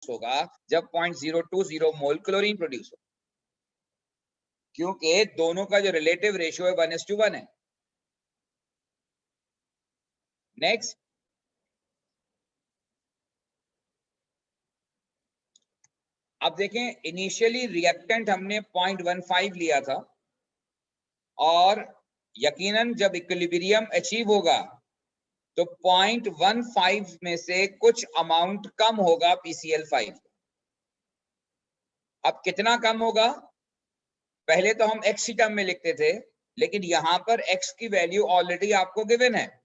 होगा जब 0.020 मोल chlorine produce होगा, क्योंकि दोनों का जो रिलेटिव रेशियो है 1:1 है। नेक्स्ट, अब देखें, इनिशियली रिएक्टेंट हमने 0.15 लिया था और यकीनन जब इक्विलिब्रियम अचीव होगा तो 0.15 में से कुछ अमाउंट कम होगा PCl5। अब कितना कम होगा? पहले तो हम x की टर्म में लिखते थे, लेकिन यहां पर x की वैल्यू ऑलरेडी आपको गिवन है।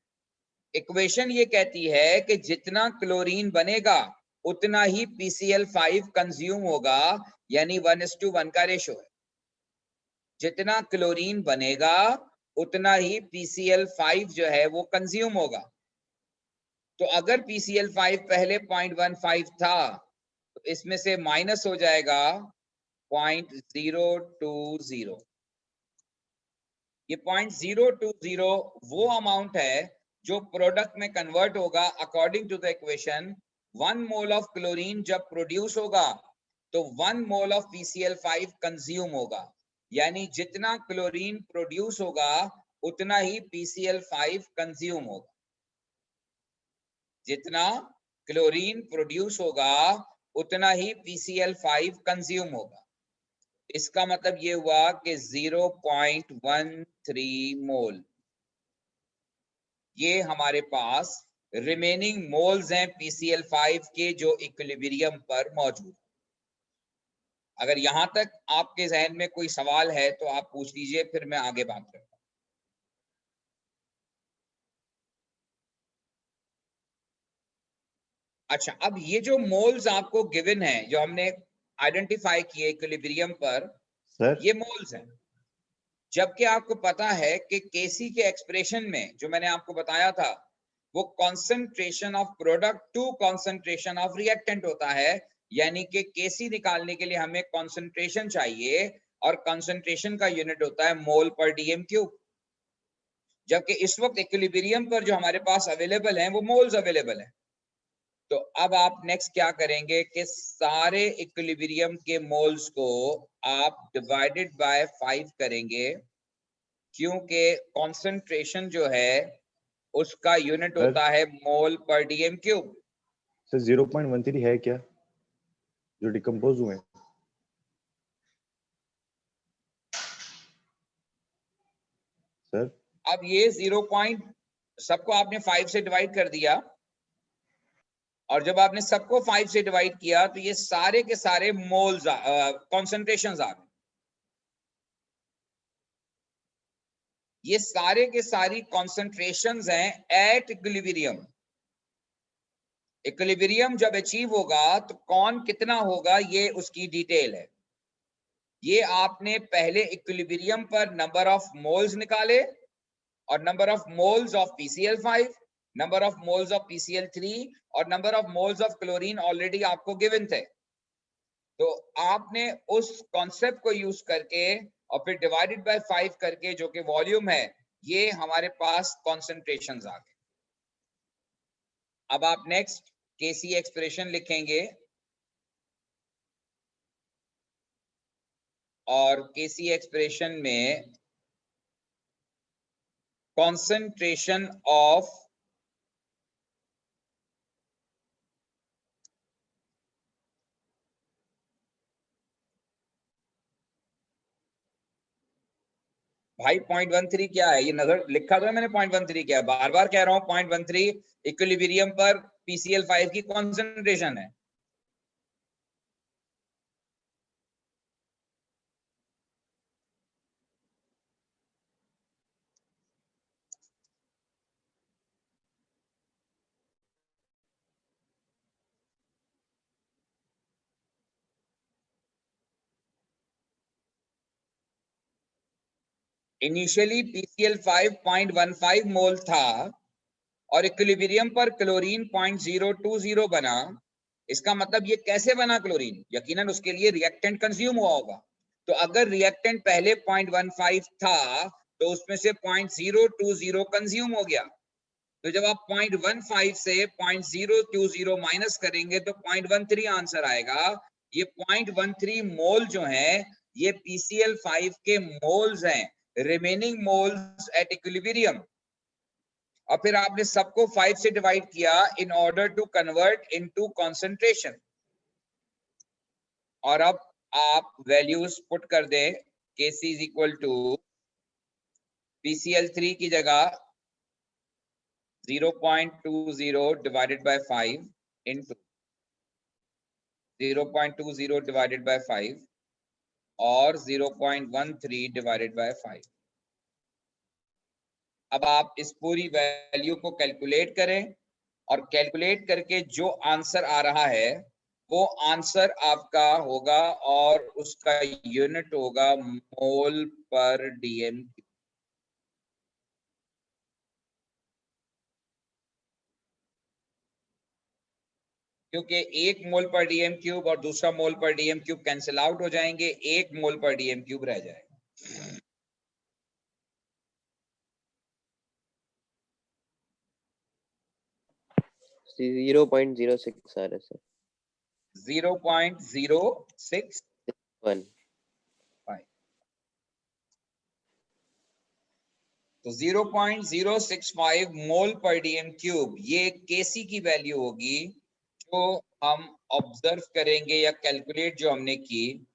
इक्वेशन ये कहती है कि जितना क्लोरीन बनेगा उतना ही PCl5 कंज्यूम होगा, यानी 1:1 का रेशो है। जितना क्लोरीन बनेगा उतना ही PCl5 जो है वो कंज्यूम होगा। तो अगर PCl5 पहले 0.15 था तो इसमें से माइनस हो जाएगा 0.020। ये 0.020 वो अमाउंट है जो प्रोडक्ट में कन्वर्ट होगा according to the equation. 1 mole of chlorine जब प्रोड्यूस होगा तो 1 मोल ऑफ PCl5 कंज्यूम होगा, यानी जितना क्लोरीन प्रोड्यूस होगा उतना ही PCl5 कंज्यूम होगा। जितना क्लोरीन प्रोड्यूस होगा उतना ही PCl5 कंज्यूम होगा। इसका मतलब ये हुआ कि 0.13 मोल ये हमारे पास रिमेनिंग मोल्स हैं PCl5 के जो इक्विलिब्रियम पर मौजूद। अगर यहां तक आपके जहन में कोई सवाल है तो आप पूछ लीजिए, फिर मैं आगे बात करूंगा। अच्छा, अब ये जो मोल्स आपको गिवन है, जो हमने आइडेंटिफाई किए इक्विलिब्रियम पर, सर ये मोल्स हैं। जबकि आपको पता है कि केसी के एक्सप्रेशन में जो मैंने आपको बताया था वो concentration of product to concentration of reactant होता है, यानी कि केसी निकालने के लिए हमें कॉन्सेंट्रेशन चाहिए और कॉन्सेंट्रेशन का यूनिट होता है मोल पर डीएम क्यूब। जबकि इस वक्त इक्विलिब्रियम पर जो हमारे पास अवेलेबल हैं वो मोल्स अवेलेबल हैं। तो अब आप नेक्स्ट क्या करेंगे कि सारे इक्विलिब्रियम के मोल्स को आप डिवाइडेड बाय 5 करेंगे, क्योंकि कॉन्सेंट्रेशन जो है उसका यूनिट होता है मोल पर डीएम क्यूब। सर 0.13 है क्या जो डिकम्पोज हुए? सर अब ये 0 सबको आपने 5 से डिवाइड कर दिया, और जब आपने सबको 5 से डिवाइड किया तो ये सारे के सारे मोल्स कॉन्सेंट्रेशंस आ गए। ये सारे के सारी कॉन्सेंट्रेशंस हैं एट इक्विलिब्रियम। इक्विलिब्रियम जब अचीव होगा तो कौन कितना होगा ये उसकी डिटेल है। ये आपने पहले इक्विलिब्रियम पर नंबर ऑफ मोल्स निकाले और number of moles of PCl5, number of moles of PCl3 और number of moles of chlorine already आपको गिवन थे। तो आपने उस कॉन्सेप्ट को यूज करके और फिर डिवाइडेड बाय 5 करके, जो कि वॉल्यूम है, ये हमारे पास कॉन्सेंट्रेशंस आ गए। अब आप नेक्स्ट केसी एक्सप्रेशन लिखेंगे और केसी एक्सप्रेशन में कॉन्सेंट्रेशन ऑफ भाई 0.13 क्या है? ये नजर लिखा तो है मैंने 0.13 क्या है, बार बार कह रहा हूं 0.13 इक्विलिब्रियम पर PCl5 की कॉन्सेंट्रेशन है। इनिशियली PCl5 0.15 मोल था और इक्विलिब्रियम पर क्लोरीन 0.020 बना। इसका मतलब ये कैसे बना क्लोरीन? यकीनन उसके लिए रिएक्टेंट कंज्यूम हुआ होगा। तो अगर रिएक्टेंट पहले 0.15 था तो उसमें से 0.020 कंज्यूम हो गया। तो जब आप 0.15 से 0.020 माइनस करेंगे तो 0.13 आंसर आएगा। ये 0.13 मोल जो है ये PCl5 के मोल्स हैं, रिमेनिंग मोल्स एट इक्विलिब्रियम। और फिर आपने सबको 5 से डिवाइड किया in order to convert into concentration. और अब आप वैल्यूज पुट कर दें, Kc is equal to PCl3 की जगह 0.20 divided by 5 into 0.20 divided by 5 और 0.13 डिवाइडेड बाय 5। अब आप इस पूरी वैल्यू को कैलकुलेट करें और कैलकुलेट करके जो आंसर आ रहा है वो आंसर आपका होगा और उसका यूनिट होगा मोल पर डीएम। क्योंकि एक मोल पर डीएम क्यूब और दूसरा मोल पर डीएम क्यूब कैंसिल आउट हो जाएंगे, एक मोल पर डीएम क्यूब रह जाएगा। 0.06 आ रहा है सर। 0.065 तो 0.065 मोल पर डीएम क्यूब ये केसी की वैल्यू होगी जो हम ऑब्जर्व करेंगे या कैलकुलेट जो हमने की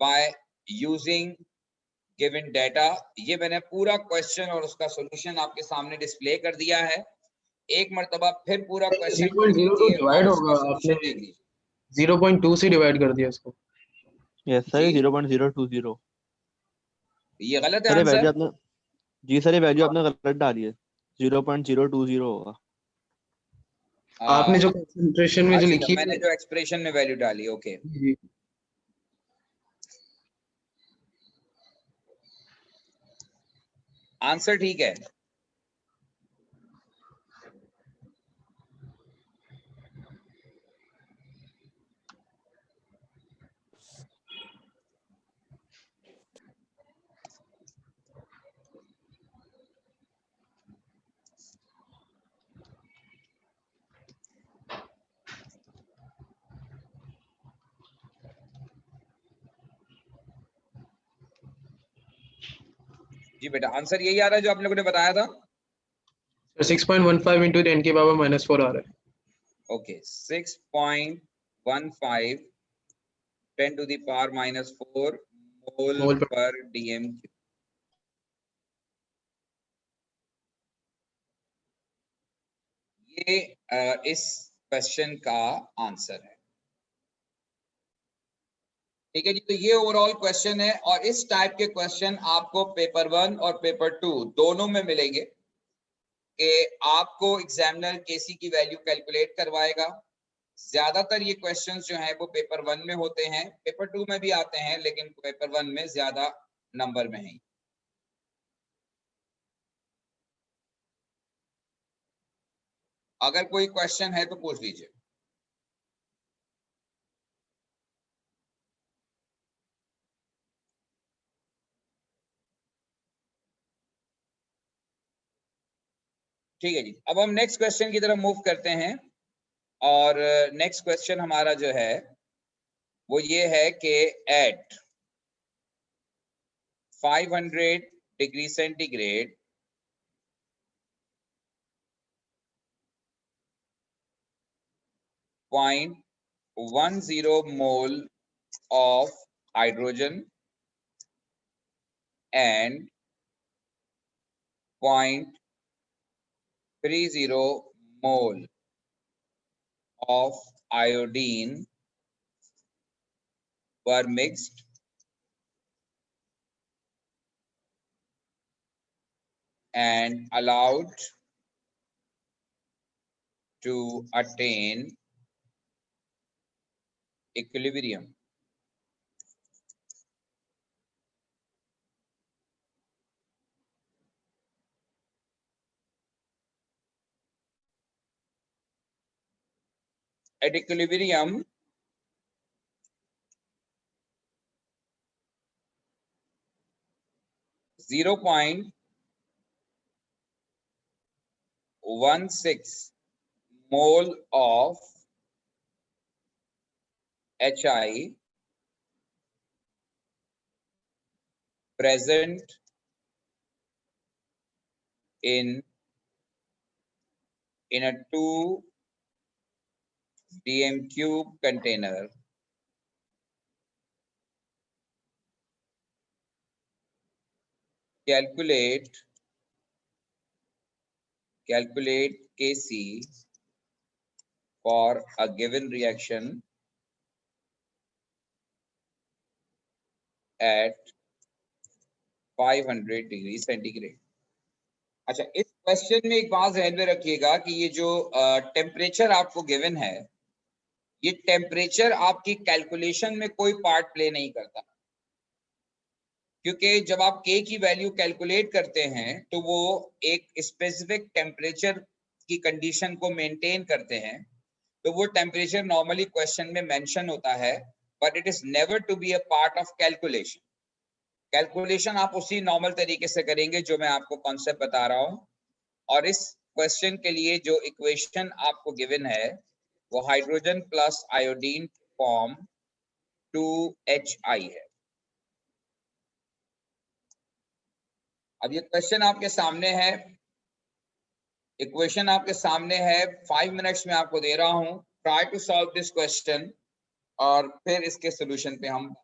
बाय यूजिंग गिवन डाटा। ये मैंने पूरा क्वेश्चन और उसका सॉल्यूशन आपके सामने डिस्प्ले कर दिया है। एक मर्तबा फिर पूरा क्वेश्चन 0.02 डिवाइड होगा, आपने 0.2 से डिवाइड कर दिया इसको। यस सर, जी। 0.020। ये गलत है सर ये वैल्यू आंसर। आपने, जी सर ये वैल्यू आपने गलत डाली है, 0.020 होगा। आपने जो कंसंट्रेशन में जो अच्छा, लिखी मैंने जो एक्सप्रेशन में वैल्यू डाली, ओके। जी। आंसर ठीक है। जी बेटा, आंसर यही आ रहा है जो आप लोगों ने बताया था। 6.15 into 10 की पावर -4 आ रहा है। ओके, 6.15 10 to the power -4 मोल पर डीएम क्यूब। ये इस क्वेश्चन का आंसर है। ठीक है जी, तो ये ओवरऑल क्वेश्चन है और इस टाइप के क्वेश्चन आपको पेपर 1 और पेपर 2 दोनों में मिलेंगे कि आपको एग्जामिनर केसी की वैल्यू कैलकुलेट करवाएगा। ज्यादातर ये क्वेश्चंस जो हैं वो पेपर 1 में होते हैं, पेपर 2 में भी आते हैं लेकिन पेपर 1 में ज्यादा नंबर में है। अगर कोई क्वेश्चन है तो पूछ लीजिए। ठीक है जी, अब हम नेक्स्ट क्वेश्चन की तरफ मूव करते हैं और नेक्स्ट क्वेश्चन हमारा जो है वो ये है कि at 500 degree centigrade 0.10 mole of hydrogen and 0.30 mole of iodine were mixed and allowed to attain equilibrium. At equilibrium, 1/6 mole of HI present in a 2 dm cube container calculate Kc for a given reaction at 500 degree centigrade. अच्छा, इस question में एक बात ध्यान में रखिएगा कि ये जो टेम्परेचर आपको गिवन है, ये टेम्परेचर आपकी कैलकुलेशन में कोई पार्ट प्ले नहीं करता, क्योंकि जब आप K की वैल्यू कैलकुलेट करते हैं तो वो एक स्पेसिफिक टेम्परेचर की कंडीशन को मेंटेन करते हैं, तो वो टेम्परेचर नॉर्मली क्वेश्चन में मेंशन होता है, but it is never to be a part of calculation. Calculation आप उसी नॉर्मल तरीके से करेंगे जो मैं आपको कॉन्सेप्ट बता रहा हूं। और इस क्वेश्चन के लिए जो इक्वेशन आपको गिवन है वो hydrogen plus iodine form 2HI है। अब ये क्वेश्चन आपके सामने है, इक्वेशन आपके सामने है, 5 मिनट्स में आपको दे रहा हूं। Try to solve this question और फिर इसके सोल्यूशन पे हम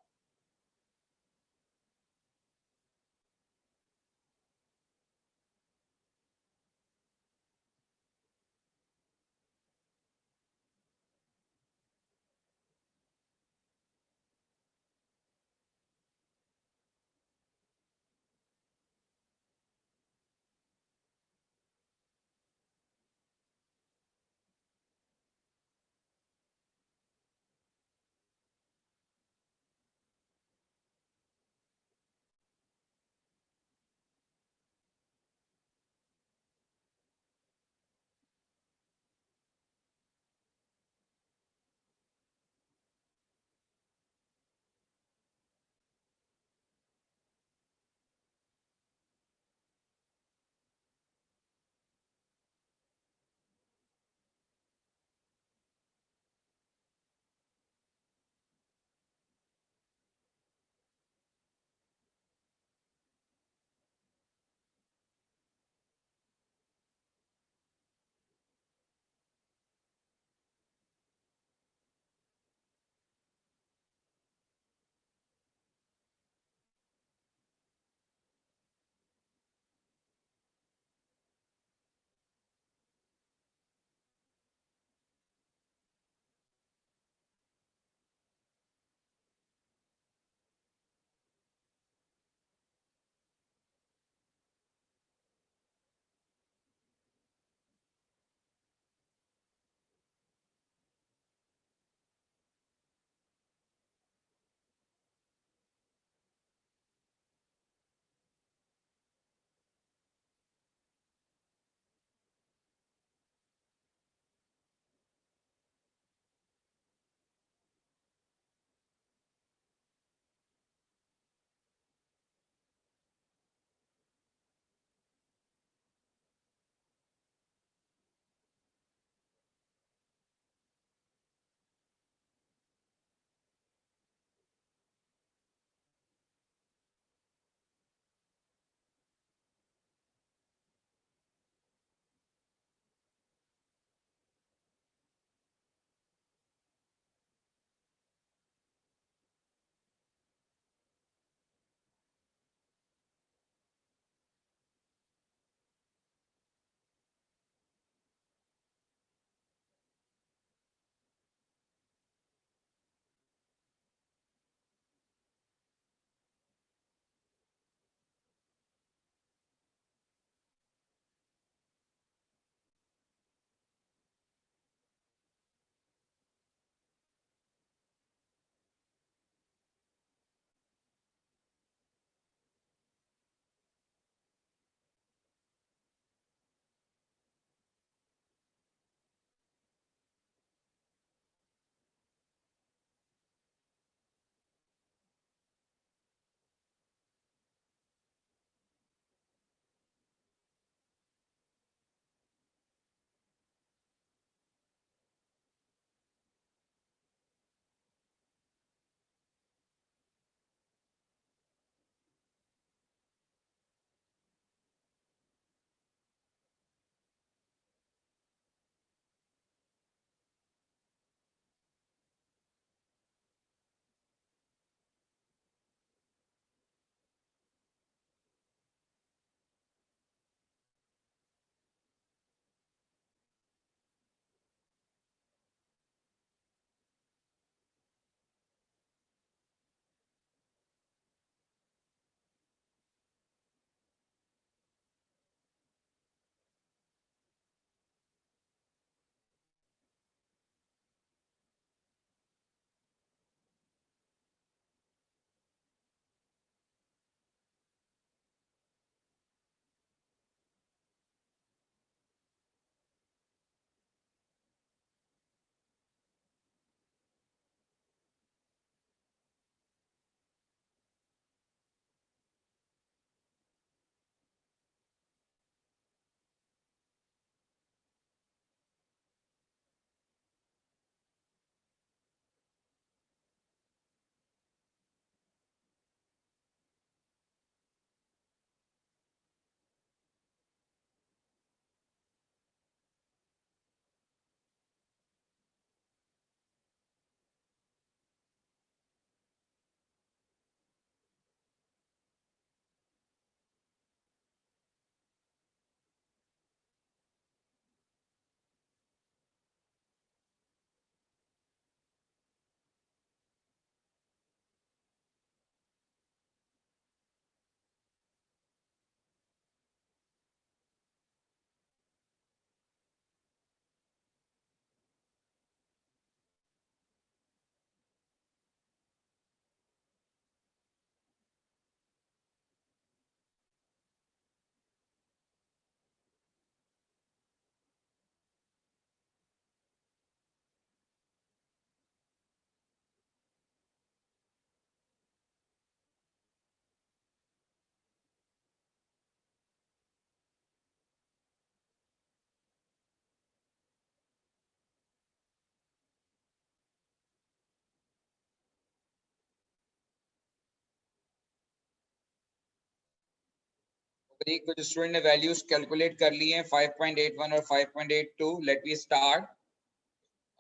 कुछ स्टूडेंट ने वैल्यूज कैलकुलेट कर लिए हैं 5.81 और 5.82। Let me start.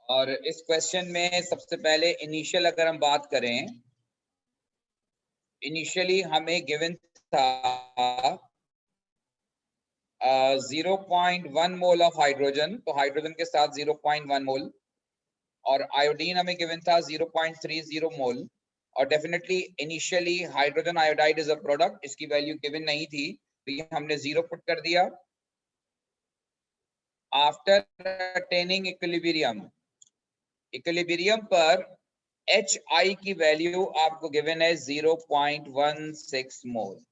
और इस क्वेश्चन में सबसे पहले इनिशियल अगर हम बात करें, इनिशियली हमें गिवन था 0.1 मोल ऑफ हाइड्रोजन, तो हाइड्रोजन के साथ 0.1 मोल, और आयोडीन हमें गिवन था 0.30 मोल। और definitely initially hydrogen iodide is a product, इसकी वैल्यू गिवन नहीं थी, तो ये हमने 0 पुट कर दिया। आफ्टर अटेनिंग इक्विलिब्रियम, इक्विलिब्रियम पर HI की वैल्यू आपको गिवन है 0.16 मोल,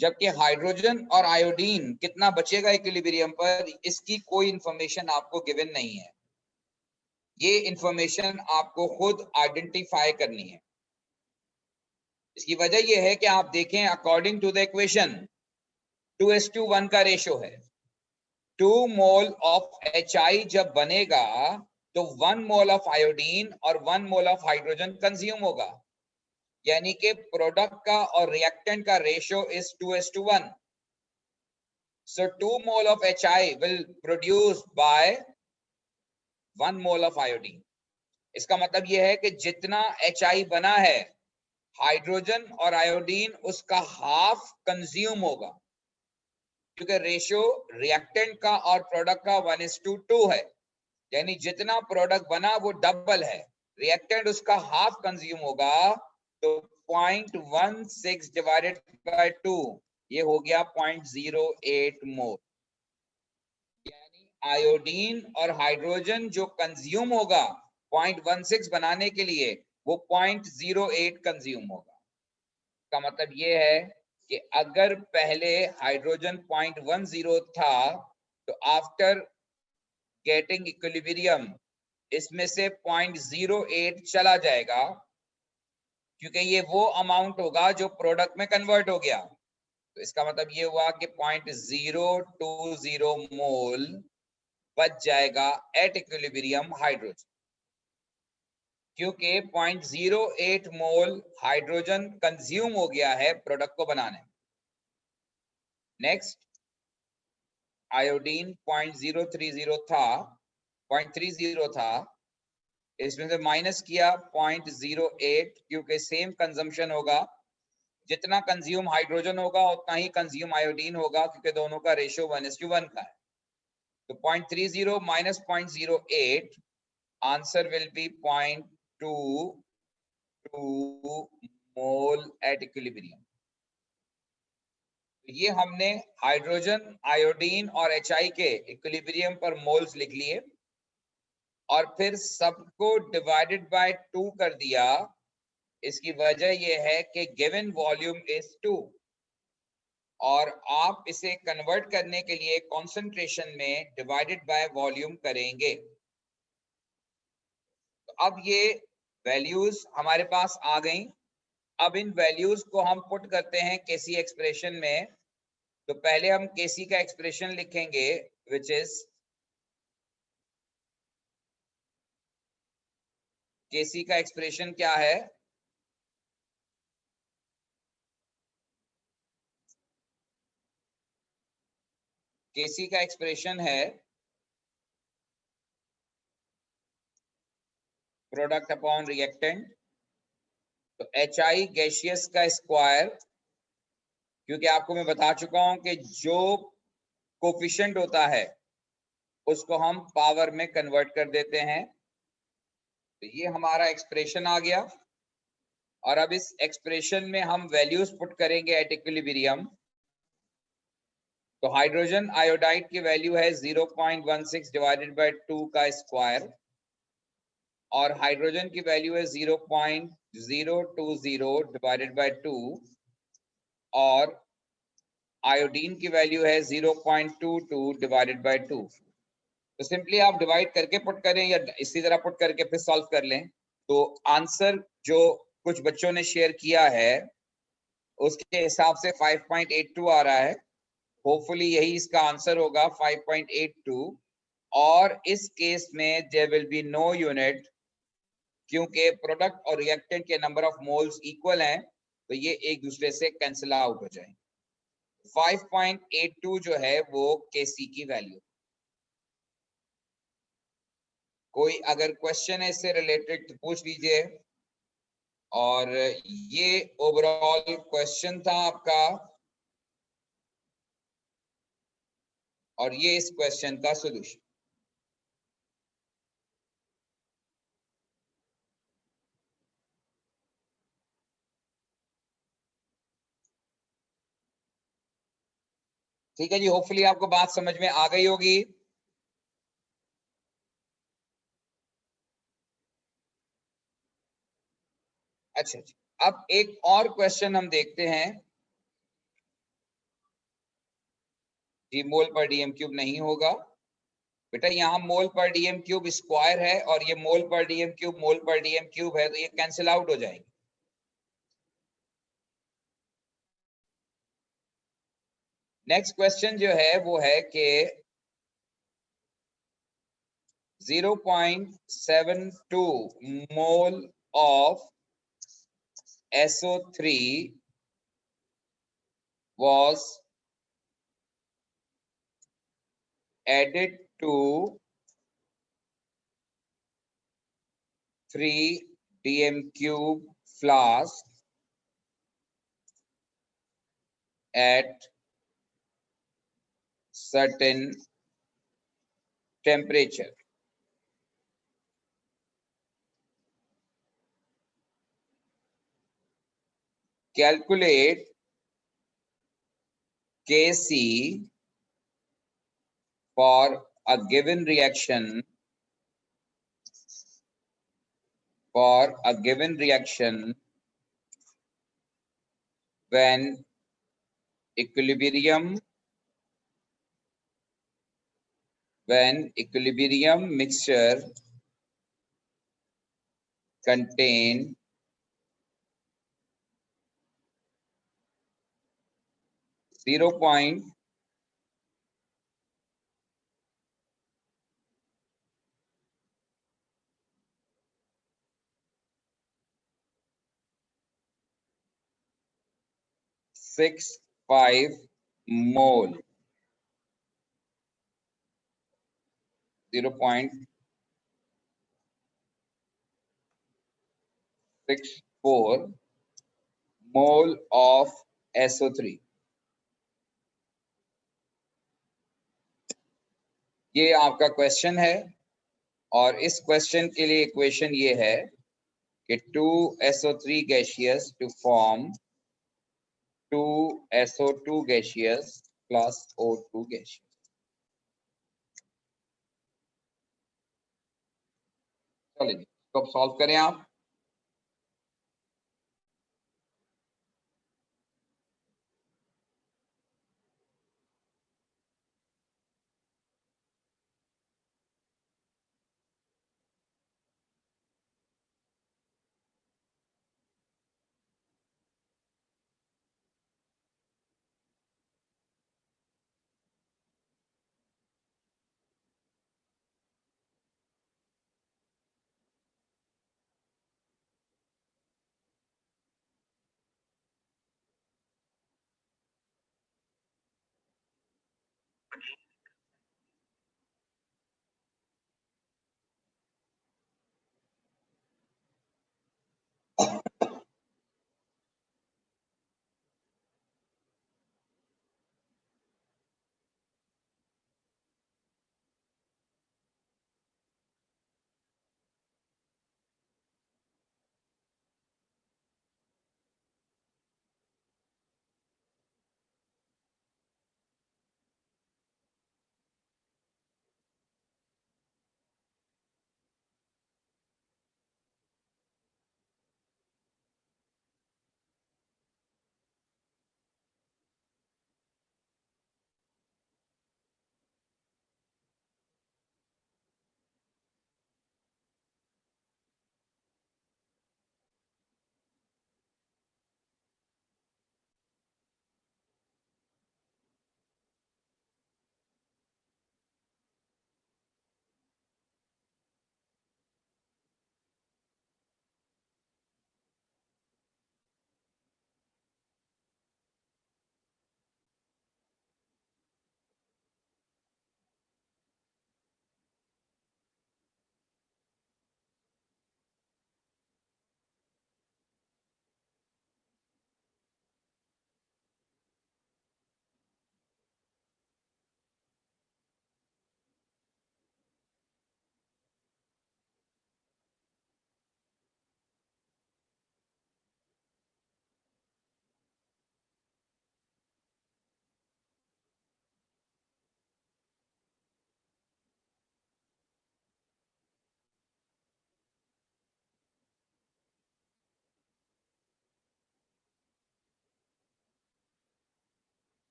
जबकि हाइड्रोजन और आयोडीन कितना बचेगा इक्विलिब्रियम पर, इसकी कोई इंफॉर्मेशन आपको गिवन नहीं है। ये इंफॉर्मेशन आपको खुद आइडेंटिफाई करनी है। इसकी वजह यह है कि आप देखें अकॉर्डिंग टू द इक्वेशन 2:1 का रेशो है। 2 मोल ऑफ HI जब बनेगा तो 1 मोल ऑफ आयोडीन और 1 मोल ऑफ हाइड्रोजन कंज्यूम होगा, यानी कि प्रोडक्ट का और रिएक्टेंट का ratio is 2:1। So 2 mole of HI will produce by 1 mole of iodine. इसका मतलब यह है कि जितना HI बना है, हाइड्रोजन और आयोडीन उसका हाफ कंज्यूम होगा, क्योंकि रेशियो रिएक्टेंट का और प्रोडक्ट का 1:2 है, यानी जितना प्रोडक्ट बना वो डबल है, रिएक्टेंट उसका हाफ कंज्यूम होगा, तो 0.16 डिवाइडेड बाय 2 ये हो गया 0.08 मोल। यानी आयोडीन और हाइड्रोजन जो कंज्यूम होगा 0.16 बनाने के लिए, वो 0.08 कंज्यूम होगा। का मतलब ये है कि अगर पहले हाइड्रोजन 0.10 था, तो आफ्टर गेटिंग इक्विलिब्रियम इसमें से 0.08 चला जाएगा, क्योंकि ये वो अमाउंट होगा जो प्रोडक्ट में कन्वर्ट हो गया। तो इसका मतलब ये हुआ कि 0.020 मोल बच जाएगा एट इक्विलिब्रियम हाइड्रोजन, क्योंकि 0.08 मोल हाइड्रोजन कंज्यूम हो गया है प्रोडक्ट को बनाने में। नेक्स्ट, आयोडीन 0.030 था, 0.30 था, इसमें से माइनस किया 0.08, क्योंकि सेम कंजम्पशन होगा, जितना कंज्यूम हाइड्रोजन होगा उतना ही कंज्यूम आयोडीन होगा, क्योंकि दोनों का रेशियो 1:1 का है। तो 0.30 minus 0.08, answer will be 0.22 mole at equilibrium. ये हमने हाइड्रोजन, आयोडीन और HI के इक्विलिब्रियम पर मोल्स लिख लिए, और फिर सबको डिवाइडेड बाय 2 कर दिया। इसकी वजह यह है कि गिवन वॉल्यूम इज 2, और आप इसे कन्वर्ट करने के लिए कॉन्सेंट्रेशन में डिवाइडेड बाय वॉल्यूम करेंगे। तो अब ये वैल्यूज हमारे पास आ गई। अब इन वैल्यूज को हम पुट करते हैं केसी एक्सप्रेशन में। तो पहले हम केसी का एक्सप्रेशन लिखेंगे, विच इज केसी का एक्सप्रेशन क्या है? केसी का एक्सप्रेशन है प्रोडक्ट अपॉन रिएक्टेंट। तो HI गैसियस का स्क्वायर, क्योंकि आपको मैं बता चुका हूं कि जो कोफिशिएंट होता है उसको हम पावर में कन्वर्ट कर देते हैं। तो ये हमारा एक्सप्रेशन आ गया, और अब इस एक्सप्रेशन में हम वैल्यूज पुट करेंगे एट इक्विलिब्रियम। तो हाइड्रोजन आयोडाइड की वैल्यू है 0.16 डिवाइडेड बाय 2 का स्क्वायर, और हाइड्रोजन की वैल्यू है 0.020 डिवाइडेड बाय 2, और आयोडीन की वैल्यू है 0.22 डिवाइडेड बाय 2। तो सिंपली आप डिवाइड करके पुट करें, या इसी तरह पुट करके फिर सॉल्व कर लें। तो आंसर जो कुछ बच्चों ने शेयर किया है उसके हिसाब से 5.82 आ रहा है। होपफुली यही इसका आंसर होगा, 5.82। और इस केस में there will be no unit, क्योंकि प्रोडक्ट और रिएक्टेंट के नंबर ऑफ मोल्स इक्वल हैं, तो ये एक दूसरे से कैंसिल आउट हो जाएंगे। 5.82 जो है वो Kc की वैल्यू। कोई अगर क्वेश्चन है इससे रिलेटेड तो पूछ लीजिए। और ये ओवरऑल क्वेश्चन था आपका, और ये इस क्वेश्चन का सॉल्यूशन। ठीक है जी, होपफुली आपको बात समझ में आ गई होगी। अच्छा जी, अब एक और क्वेश्चन हम देखते हैं जी। मोल पर डीएम क्यूब नहीं होगा बेटा, यहाँ मोल पर डीएम क्यूब स्क्वायर है और ये मोल पर डीएम क्यूब मोल पर डीएम क्यूब है, तो ये कैंसिल आउट हो जाएंगे। नेक्स्ट क्वेश्चन जो है वो है कि 0.72 mole of SO3 was added to 3 dm cube flask at certain temperature. Calculate Kc for a given reaction when equilibrium mixture contain 0.6 5 mole 0.64 mole of SO3। ये आपका क्वेश्चन है और इस क्वेश्चन के लिए इक्वेशन ये है कि 2SO3 gaseous to form 2SO2 gaseous plus O2 gaseous। चलिए इसको अब सॉल्व करें आप।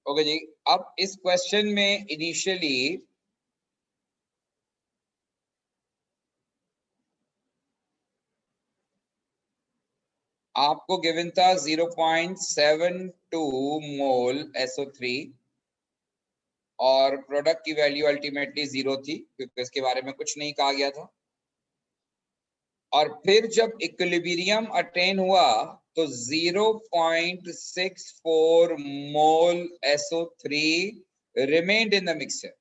ओके जी, अब इस क्वेश्चन में इनिशियली आपको गिवन था 0.72 मोल SO3 और प्रोडक्ट की वैल्यू अल्टीमेटली 0 थी क्योंकि इसके बारे में कुछ नहीं कहा गया था। और फिर जब इक्विलिब्रियम अटेन हुआ तो 0.64 मोल SO3 remained in the mixture.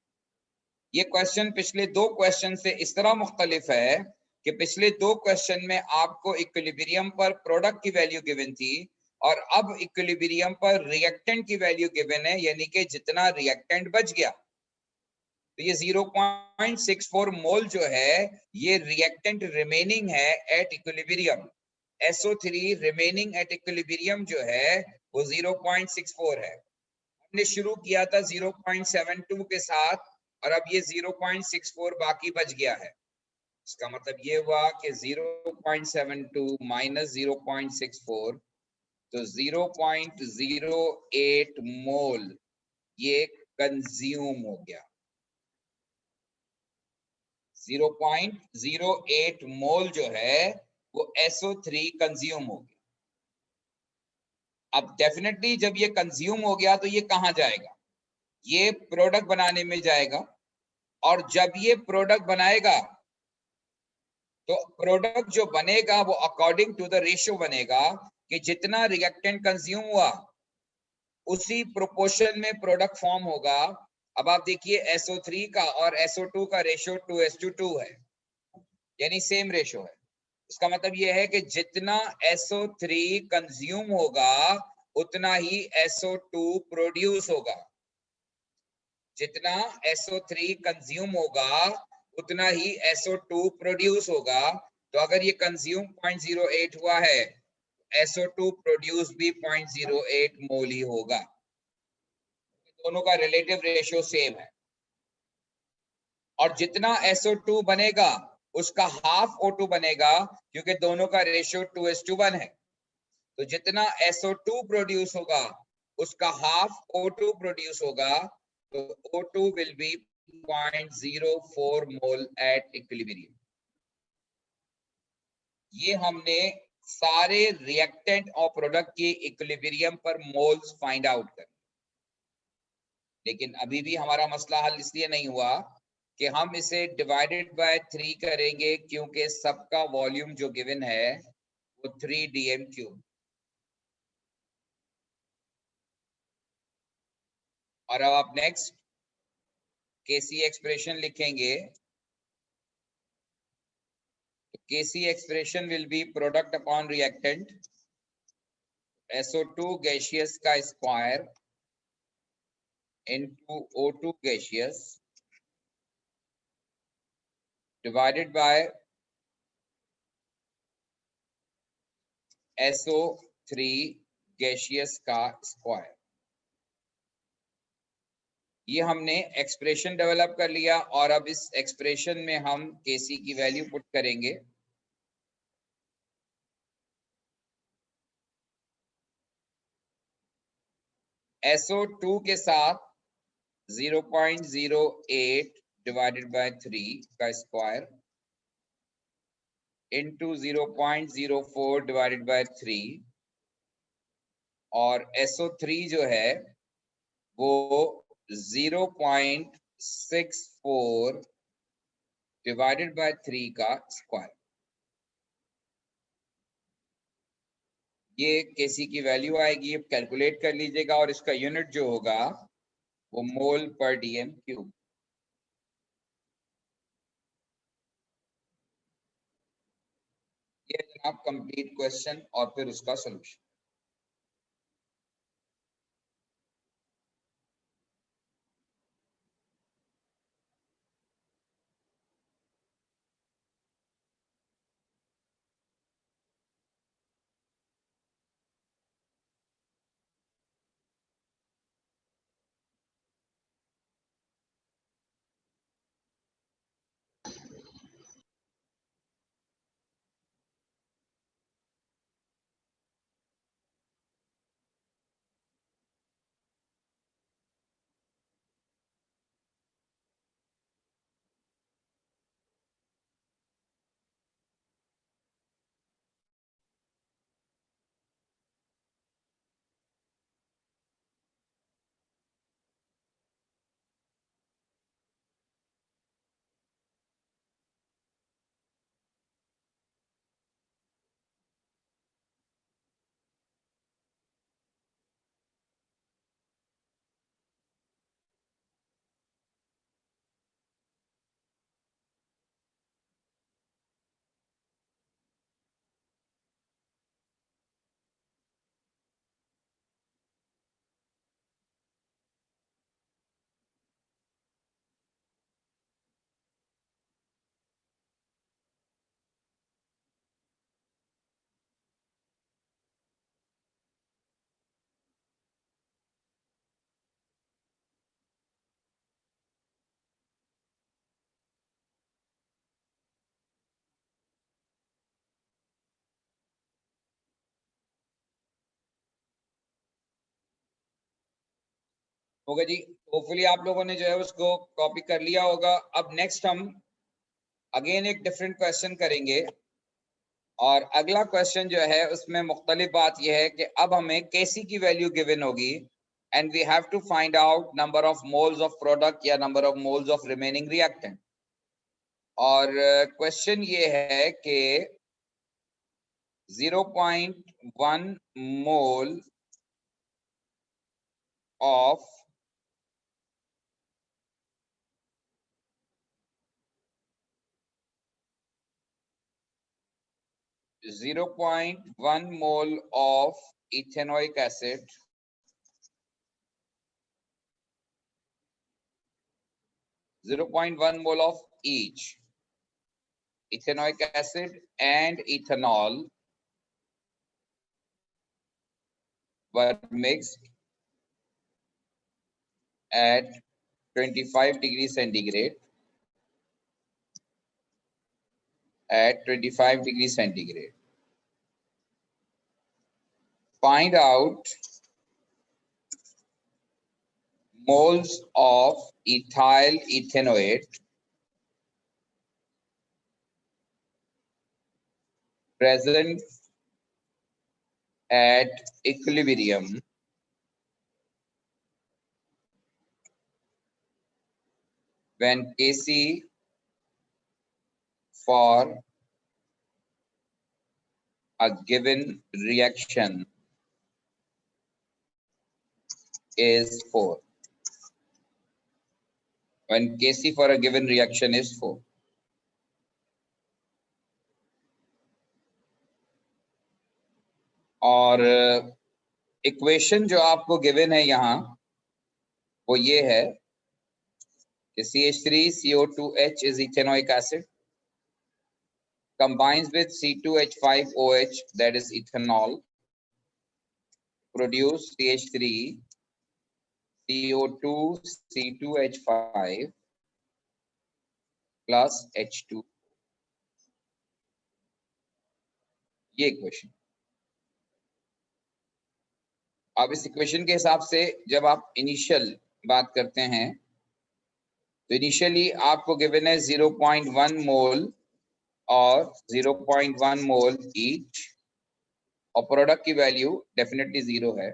ये क्वेश्चन पिछले दो क्वेश्चन से इस तरह मुख्तलिफ है कि पिछले दो क्वेश्चन में आपको इक्विलिब्रियम पर प्रोडक्ट की वैल्यू गिवन थी और अब इक्विलिब्रियम पर रिएक्टेंट की वैल्यू गिवन है, यानी कि जितना रिएक्टेंट बच गया। तो ये 0.64 मोल जो है ये रिएक्टेंट रिमेनिंग है at equilibrium. SO3 remaining at equilibrium जो है वो 0.64 है। हमने शुरू किया था 0.72 के साथ और अब ये 0.64 बाकी बच गया है। इसका मतलब ये हुआ कि 0.72 माइनस 0.64 तो 0.08 मोल ये कंज्यूम हो गया। 0.08 मोल जो है वो SO3 कंज्यूम हो गया। अब डेफिनेटली जब ये कंज्यूम हो गया तो ये कहाँ जाएगा? ये प्रोडक्ट बनाने में जाएगा और जब ये प्रोडक्ट बनाएगा तो प्रोडक्ट जो बनेगा वो अकॉर्डिंग टू द रेशियो बनेगा कि जितना रिएक्टेंट कंज्यूम हुआ उसी प्रोपोर्शन में प्रोडक्ट फॉर्म होगा। अब आप देखिए SO3 का और SO2 का रेशियो 2:2 है, यानी सेम रेशियो है। इसका मतलब ये है कि जितना SO3 कंज्यूम होगा उतना ही SO2 प्रोड्यूस होगा। जितना SO3 कंज्यूम होगा उतना ही SO2 प्रोड्यूस होगा। तो अगर ये कंज्यूम 0.08 हुआ है, SO2 प्रोड्यूस भी 0.08 मोल ही होगा। दोनों का रिलेटिव रेशियो सेम है। और जितना SO2 बनेगा उसका हाफ O2 बनेगा क्योंकि दोनों का रेशियो 2:1 है। तो जितना SO2 प्रोड्यूस होगा उसका हाफ O2 प्रोड्यूस होगा। तो O2 will be 0.04 mole at equilibrium. ये हमने सारे रिएक्टेंट और प्रोडक्ट के इक्विलिब्रियम पर मोल्स फाइंड आउट कर। लेकिन अभी भी हमारा मसला हल इसलिए नहीं हुआ कि हम इसे डिवाइडेड बाय 3 करेंगे क्योंकि सबका वॉल्यूम जो गिवन है वो 3 dm3। और अब आप नेक्स्ट केसी एक्सप्रेशन लिखेंगे। KC expression will be product upon reactant SO2 gaseous का square into O2 gaseous divided by SO3 gaseous का स्क्वायर। ये हमने एक्सप्रेशन डेवलप कर लिया और अब इस एक्सप्रेशन में हम Kc की वैल्यू पुट करेंगे। SO2 के साथ 0.08 डिवाइडेड बाय 3 का स्क्वायर इंटू 0.04 डिवाइडेड बाय 3 और SO3 जो है वो 0.64 डिवाइडेड बाय 3 का स्क्वायर। ये Kc की वैल्यू आएगी, अब कैलकुलेट कर लीजिएगा और इसका यूनिट जो होगा वो मोल पर dm क्यूब। ये जनाब कंप्लीट क्वेश्चन और फिर उसका सॉल्यूशन। होगा जी। होपफुली आप लोगों ने जो है उसको कॉपी कर लिया होगा। अब नेक्स्ट हम अगेन एक डिफरेंट क्वेश्चन करेंगे, और अगला क्वेश्चन जो है उसमें मुख्तलिफ बात यह है कि अब हमें केसी की वैल्यू गिवन होगी and we have to find out number of moles of product या number of moles of remaining reactant. और क्वेश्चन ये है कि 0.1 mole of ethanoic acid (0.1 mole of each ethanoic acid and ethanol were mixed at 25 degrees centigrade at 25 degrees centigrade. Find out moles of ethyl ethanoate present at equilibrium when Kc for a given reaction is 4. When Kc for a given reaction is 4. और equation जो आपको given है यहाँ वो ये है कि CH3CO2H is ethanoic acid combines with C2H5OH, that is ethanol, produce CH3 CO2 C2H5 plus H2। ये इक्वेशन। अब इस इक्वेशन के हिसाब से जब आप इनिशियल बात करते हैं तो इनिशियली आपको गिवन है 0.1 मोल और 0.1 मोल ईच, और प्रोडक्ट की वैल्यू डेफिनेटली 0 है।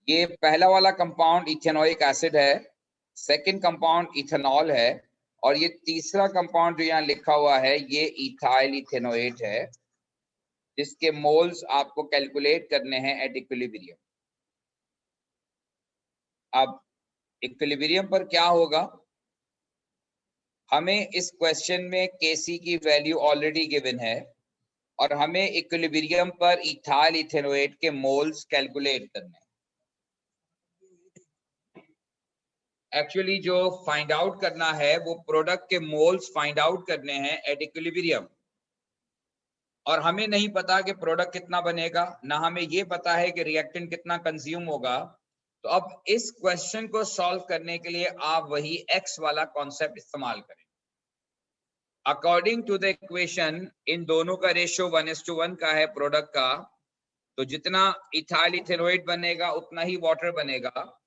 ये पहला वाला कंपाउंड इथेनोइक एसिड है, सेकंड कंपाउंड इथेनॉल है, और ये तीसरा कंपाउंड जो यहाँ लिखा हुआ है ये इथाइल इथेनोएट है, जिसके मोल्स आपको कैलकुलेट करने हैं एट इक्विलिब्रियम। अब इक्विलिब्रियम पर क्या होगा, हमें इस क्वेश्चन में केसी की वैल्यू ऑलरेडी गिवन है और हमें इक्विलिब्रियम पर इथाइल इथेनोएट के मोल्स कैलकुलेट करने हैं। एक्चुअली जो फाइंड आउट करना है वो प्रोडक्ट के मोल्स फाइंड आउट करने हैं एट इक्विलिब्रियम, और हमें नहीं पता कि प्रोडक्ट कितना बनेगा, ना हमें ये पता है कि रिएक्टेंट कितना कंज्यूम होगा। तो अब इस क्वेश्चन को सॉल्व करने के लिए आप वही एक्स वाला कॉन्सेप्ट इस्तेमाल करें। अकॉर्डिंग टू द इक्वेशन इन दोनों का रेशियो 1:1 का है प्रोडक्ट का, तो जितना इथाइल इथेनोएट बनेगा उतना ही वाटर बनेगा।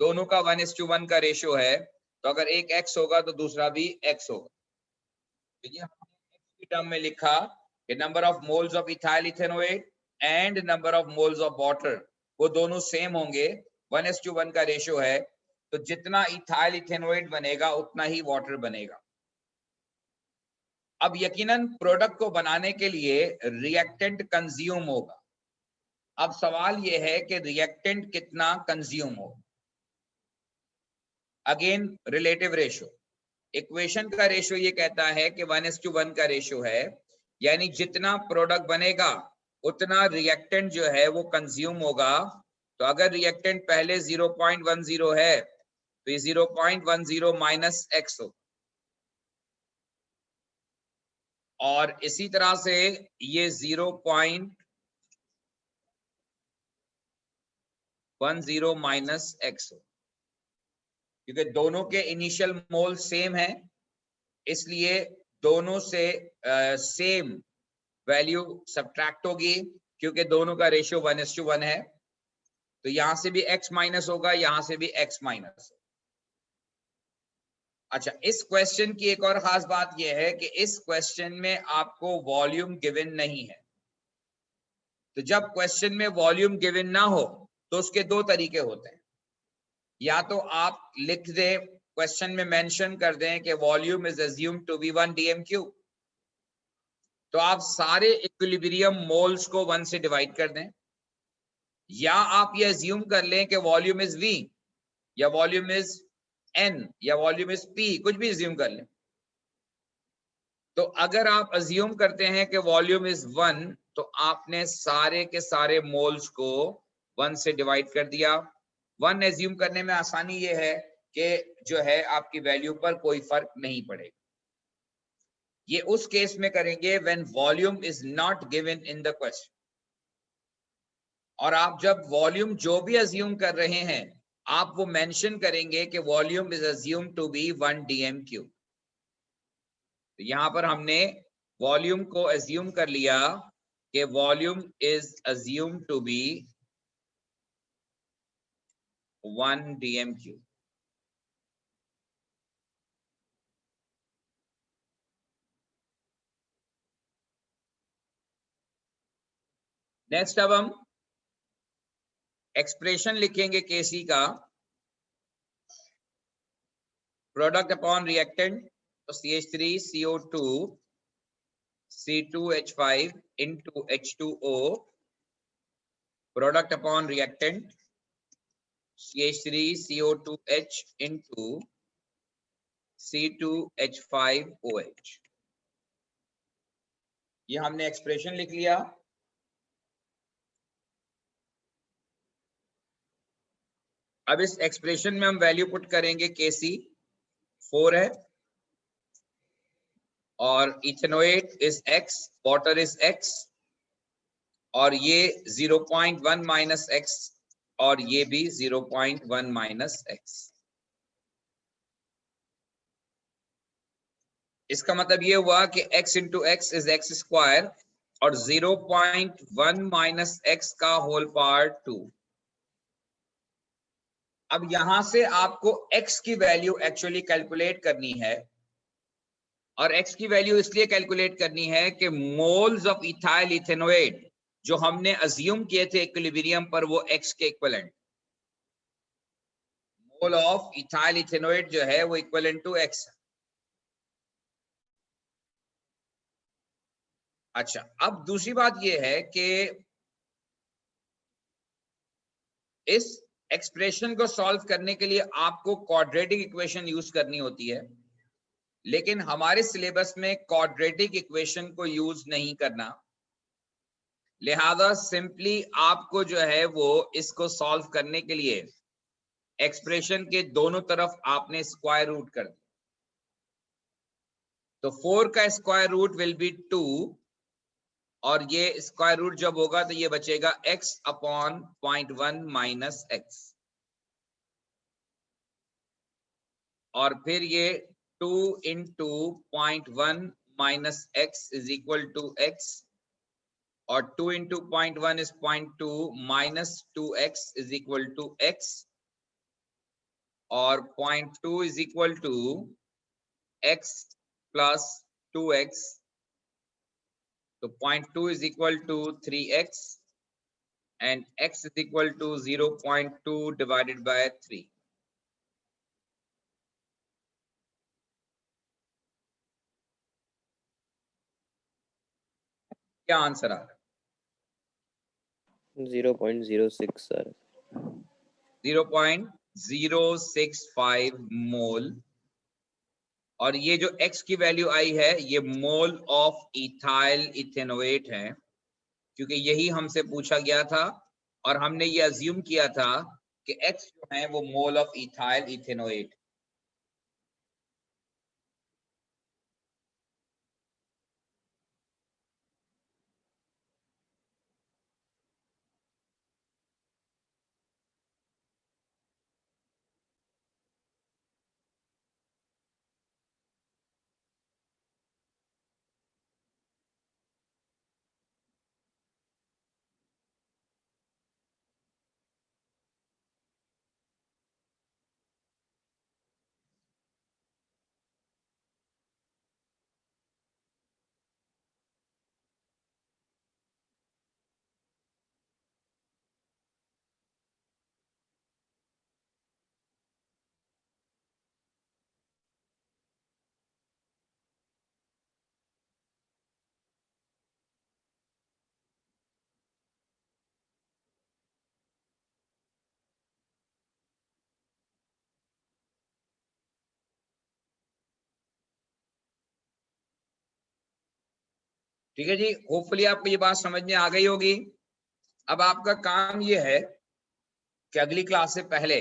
दोनों का 1:1 का रेशियो है, तो अगर एक एक्स होगा तो दूसरा भी एक्स होगा। तो ये हमने एक्स की टर्म में लिखा कि number of moles of ethyl ethanoate and number of moles of water वो दोनों सेम होंगे, 1:1 का रेशियो है, तो जितना इथाइल इथेनोएट बनेगा उतना ही वाटर बनेगा। अब यकीनन प्रोडक्ट को बनाने के लिए रिएक्टेंट कंज्यूम होगा। अब सवाल यह है कि रिएक्टेंट कितना कंज्यूम होगा। अगेन रिलेटिव रेशियो, इक्वेशन का रेशियो ये कहता है कि 1:1 का रेशियो है, यानी जितना प्रोडक्ट बनेगा उतना रिएक्टेंट जो है वो कंज्यूम होगा। तो अगर रिएक्टेंट पहले 0.10 है तो ये 0.10 माइनस एक्स हो, और इसी तरह से ये 0.10 माइनस एक्स हो, क्योंकि दोनों के इनिशियल मोल सेम है, इसलिए दोनों से सेम वैल्यू सब्ट्रैक्ट होगी, क्योंकि दोनों का रेशियो 1:1 है। तो यहां से भी x माइनस होगा, यहां से भी x माइनस। अच्छा, इस क्वेश्चन की एक और खास बात यह है कि इस क्वेश्चन में आपको वॉल्यूम गिवन नहीं है। तो जब क्वेश्चन में वॉल्यूम गिवन ना हो तो उसके दो तरीके होते हैं। या तो आप लिख दें, क्वेश्चन में मेंशन कर दें कि volume is assumed to be 1 dm³, तो आप सारे इक्विलिब्रियम मोल्स को 1 से डिवाइड कर दें। या आप ये अज्यूम कर लें कि वॉल्यूम इज v, या वॉल्यूम इज n, या वॉल्यूम इज p, कुछ भी अज्यूम कर लें। तो अगर आप अज्यूम करते हैं कि वॉल्यूम इज 1, तो आपने सारे के सारे मोल्स को 1 से डिवाइड कर दिया। 1 एज्यूम करने में आसानी ये है कि जो है आपकी वैल्यू पर कोई फर्क नहीं पड़ेगा। ये उस केस में करेंगे when volume is not given in the question. और आप जब वॉल्यूम जो भी अज्यूम कर रहे हैं, आप वो मेंशन करेंगे कि volume is assume to be 1 dm³। तो यहां पर हमने वॉल्यूम को अज्यूम कर लिया कि volume is assume to be 1 dm³। Next अब हम एक्सप्रेशन लिखेंगे केसी का, प्रोडक्ट अपॉन रिएक्टेंट, तो CH3CO2 C2H5 into H2O, product upon reactant CH3CO2H into C2H5OH। ये हमने एक्सप्रेशन लिख लिया। अब इस एक्सप्रेशन में हम वैल्यू पुट करेंगे, Kc 4 है और ethanoate is x, water is x, और ये 0.1 माइनस x, और ये भी 0.1 माइनस x। इसका मतलब ये हुआ कि x into x is x square, और 0.1 माइनस x का होल पावर 2। अब यहां से आपको x की वैल्यू एक्चुअली कैलकुलेट करनी है, और x की वैल्यू इसलिए कैलकुलेट करनी है कि मोल्स ऑफ इथाइल इथेनोएट जो हमने अज्यूम किए थे इक्विलिब्रियम पर, वो x के equivalent, mole of ethyl ethanoate जो है वो इक्विवेलेंट टू x। अच्छा, अब दूसरी बात ये है कि इस एक्सप्रेशन को सॉल्व करने के लिए आपको क्वाड्रेटिक इक्वेशन यूज करनी होती है, लेकिन हमारे सिलेबस में क्वाड्रेटिक इक्वेशन को यूज नहीं करना, लिहाजा सिंपली आपको जो है वो इसको सॉल्व करने के लिए एक्सप्रेशन के दोनों तरफ आपने स्क्वायर रूट कर दिया। तो 4 का स्क्वायर रूट विल बी 2, और ये स्क्वायर रूट जब होगा तो ये बचेगा x अपॉन 0.1 माइनस x, और फिर ये 2 into 0.1 minus x is equal to x, और 2 into 0.1 is 0.2 minus 2x is equal to x, और 0.2 is equal to x plus 2x, तो 0.2 is equal to 3x, and x is equal to 0.2 divided by 3। क्या answer आ रहा है? 0.06 sir. 0.065 मोल, और ये जो x की वैल्यू आई है ये मोल ऑफ इथाइल इथेनोएट है, क्योंकि यही हमसे पूछा गया था, और हमने ये अज्यूम किया था कि x जो है वो मोल ऑफ इथाइल इथेनोएट। ठीक है जी, होपफुली आपको ये बात समझ में आ गई होगी। अब आपका काम ये है कि अगली क्लास से पहले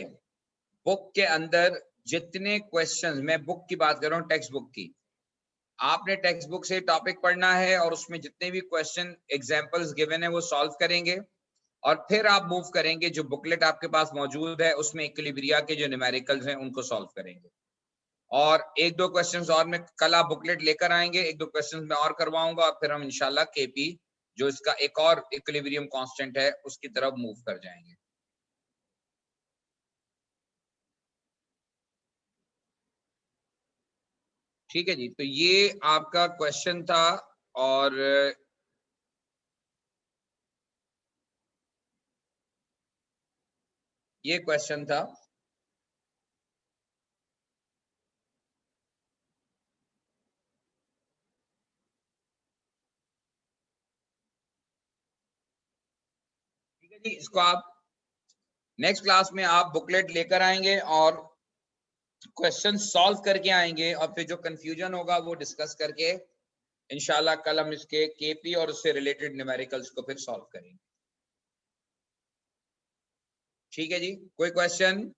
बुक के अंदर जितने क्वेश्चंस, मैं बुक की बात कर रहा हूँ, टेक्स्ट बुक की, आपने टेक्स्ट बुक से टॉपिक पढ़ना है और उसमें जितने भी क्वेश्चन एग्जांपल्स गिवन है वो सॉल्व करेंगे और फिर आप मूव करेंगे, जो बुकलेट आपके पास मौजूद है उसमें इक्विलिब्रिया के जो न्यूमेरिकल्स हैं उनको सॉल्व करेंगे। और एक दो क्वेश्चंस और मैं कल आप बुकलेट लेकर आएंगे, एक दो क्वेश्चंस मैं और करवाऊंगा और फिर हम इंशाल्लाह केपी जो इसका एक और इक्विलिब्रियम कांस्टेंट है उसकी तरफ मूव कर जाएंगे। ठीक है जी, तो ये आपका क्वेश्चन था और ये क्वेश्चन था। ठीक है जी, इसको आप नेक्स्ट क्लास में आप बुकलेट लेकर आएंगे और क्वेश्चन सॉल्व करके आएंगे और फिर जो कंफ्यूजन होगा वो डिस्कस करके इंशाल्लाह कल हम इसके केपी और उससे रिलेटेड न्यूमेरिकल्स को फिर सॉल्व करेंगे। ठीक है जी, कोई क्वेश्चन?